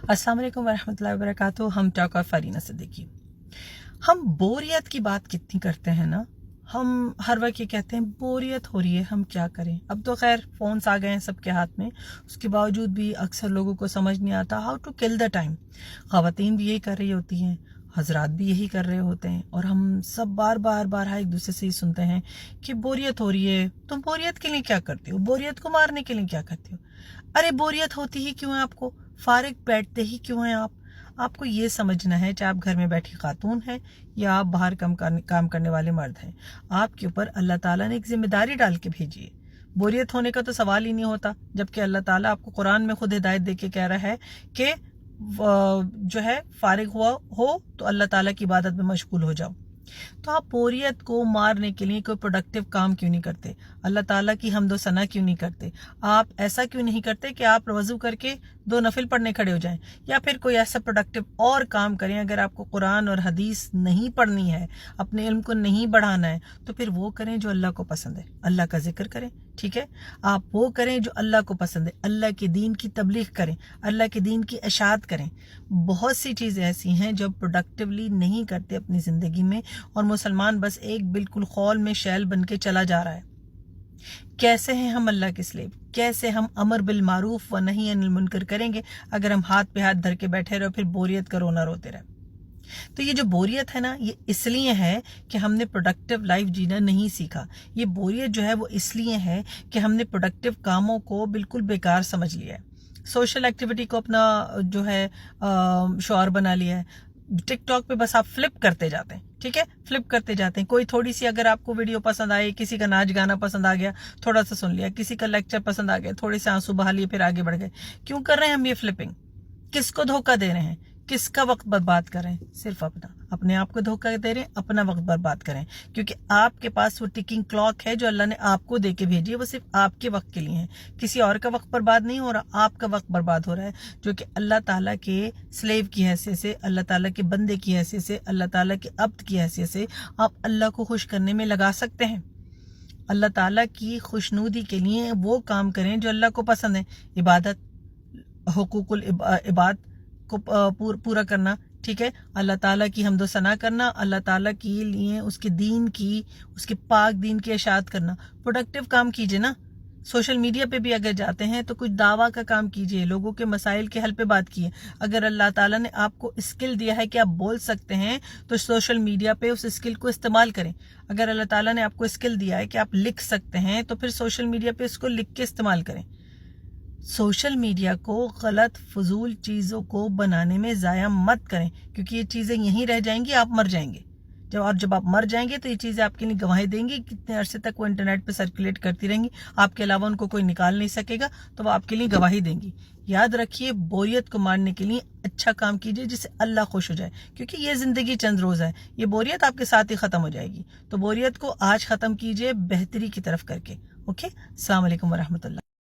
अस्सलाम वालेकुम वरहमतुल्लाहि वबरकातुहू। हम टॉक ऑफ फरीना सिद्दीकी। हम बोरियत की बात कितनी करते हैं ना। हम हर वक्त ये कहते हैं बोरियत हो रही है, हम क्या करें। अब तो खैर फ़ोन्स आ गए हैं सबके हाथ में, उसके बावजूद भी अक्सर लोगों को समझ नहीं आता how to kill the time. ख़वातीन भी यही कर रही होती हैं, हजरात भी यही कर रहे होते हैं, और हम सब बार बार एक दूसरे से ही सुनते हैं कि बोरियत हो रही है। तुम बोरियत के लिए क्या करती हो, बोरियत को मारने के लिए क्या करती हो। अरे बोरियत होती ही क्यों है आपको, फारिग बैठते ही क्यों हैं आप। आपको ये समझना है, चाहे आप घर में बैठी खातून हैं या आप बाहर काम करने वाले मर्द हैं, आपके ऊपर अल्लाह ताला ने एक जिम्मेदारी डाल के भेजी है। बोरियत होने का तो सवाल ही नहीं होता, जबकि अल्लाह ताला आपको कुरान में खुद हिदायत दे के कह रहा है कि जो है फारिग हुआ हो तो अल्लाह ताला की इबादत में मशगूल हो जाओ। तो आप बोरियत को मारने के लिए कोई प्रोडक्टिव काम क्यों नहीं करते, अल्लाह ताला की हम्दो सना क्यों नहीं करते। आप ऐसा क्यों नहीं करते कि आप वज़ू करके 2 नफिल पढ़ने खड़े हो जाएं, या फिर कोई ऐसा प्रोडक्टिव और काम करें। अगर आपको कुरान और हदीस नहीं पढ़नी है, अपने इल्म को नहीं बढ़ाना है, तो फिर वो करें जो अल्लाह को पसंद है। अल्लाह का जिक्र करें, ठीक है। आप वो करें जो अल्लाह को पसंद है, अल्लाह के दीन की तबलीग करें, अल्लाह के दीन की इशाअत करें। बहुत सी चीज़ें ऐसी हैं जो प्रोडक्टिवली नहीं करते अपनी ज़िंदगी में, और मुसलमान बस एक बिल्कुल खौल में शैल बन के चला जा रहा है। कैसे हैं हम अल्लाह के स्लेव, कैसे हम अमर बिल मारूफ व नही अनिल मुनकर करेंगे अगर हम हाथ पे हाथ धर के बैठे रहे, फिर बोरियत का रोना रोते रहे। तो ये जो बोरियत है ना, ये इसलिए है कि हमने प्रोडक्टिव लाइफ जीना नहीं सीखा। ये बोरियत जो है वो इसलिए है कि हमने प्रोडक्टिव कामों को बिल्कुल बेकार समझ लिया है, सोशल एक्टिविटी को अपना जो है शौहर बना लिया है। टिकटॉक पे बस आप फ्लिप करते जाते हैं, ठीक है, फ्लिप करते जाते हैं। कोई थोड़ी सी अगर आपको वीडियो पसंद आई, किसी का नाच गाना पसंद आ गया, थोड़ा सा सुन लिया, किसी का लेक्चर पसंद आ गया, थोड़े से आंसू बहा लिए, फिर आगे बढ़ गए। क्यों कर रहे हैं हम ये फ्लिपिंग, किसको धोखा दे रहे हैं, किसका वक्त बर्बाद कर रहे हैं। सिर्फ अपने आप को धोखा दे रहे हैं, अपना वक्त बर्बाद करें, क्योंकि आपके पास वो टिकिंग क्लॉक है जो अल्लाह ने आपको दे के भेजी है, वो सिर्फ आपके वक्त के लिए है। किसी और का वक्त बर्बाद नहीं हो रहा, आपका वक्त बर्बाद हो रहा है, जो कि अल्लाह ताला के स्लेव की हैसियत से, अल्लाह ताला के बंदे की हैसियत से, अल्लाह ताला के अब्द की हैसियत से आप अल्लाह को खुश करने में लगा सकते हैं। अल्लाह ताला की खुशनूदी के लिए वो काम करें जो अल्लाह को पसंद है। इबादत, हुकूकुल इबाद को पूरा करना, ठीक है, अल्लाह ताला की हम्दो सना करना, अल्लाह ताला के लिए उसके दीन की, उसके पाक दीन की इशाअत करना। प्रोडक्टिव काम कीजिए ना। सोशल मीडिया पे भी अगर जाते हैं तो कुछ दावा का काम कीजिए, लोगों के मसाइल के हल पे बात कीजिए। अगर अल्लाह ताला ने आपको स्किल दिया है कि आप बोल सकते हैं, तो सोशल मीडिया पे उस स्किल को इस्तेमाल करें। अगर अल्लाह ताला ने आपको स्किल दिया है कि आप लिख सकते हैं, तो फिर सोशल मीडिया पे उसको लिख के इस्तेमाल करें। सोशल मीडिया को गलत फजूल चीज़ों को बनाने में ज़ाया मत करें, क्योंकि ये चीज़ें यहीं रह जाएंगी, आप मर जाएंगे। जब आप मर जाएंगे तो ये चीज़ें आपके लिए गवाही देंगी। कितने अरसे तक वो इंटरनेट पे सर्कुलेट करती रहेंगी, आपके अलावा उनको कोई निकाल नहीं सकेगा, तो वो आपके लिए गवाही देंगी। याद रखिए, बोरियत को मारने के लिए अच्छा काम कीजिए जिससे अल्लाह खुश हो जाए, क्योंकि ये ज़िंदगी चंद रोज़ है, ये बोरियत आपके साथ ही ख़त्म हो जाएगी। तो बोरियत को आज ख़त्म कीजिए बेहतरी की तरफ करके। ओके, अस्सलाम वालेकुम वरहमतुल्लाह।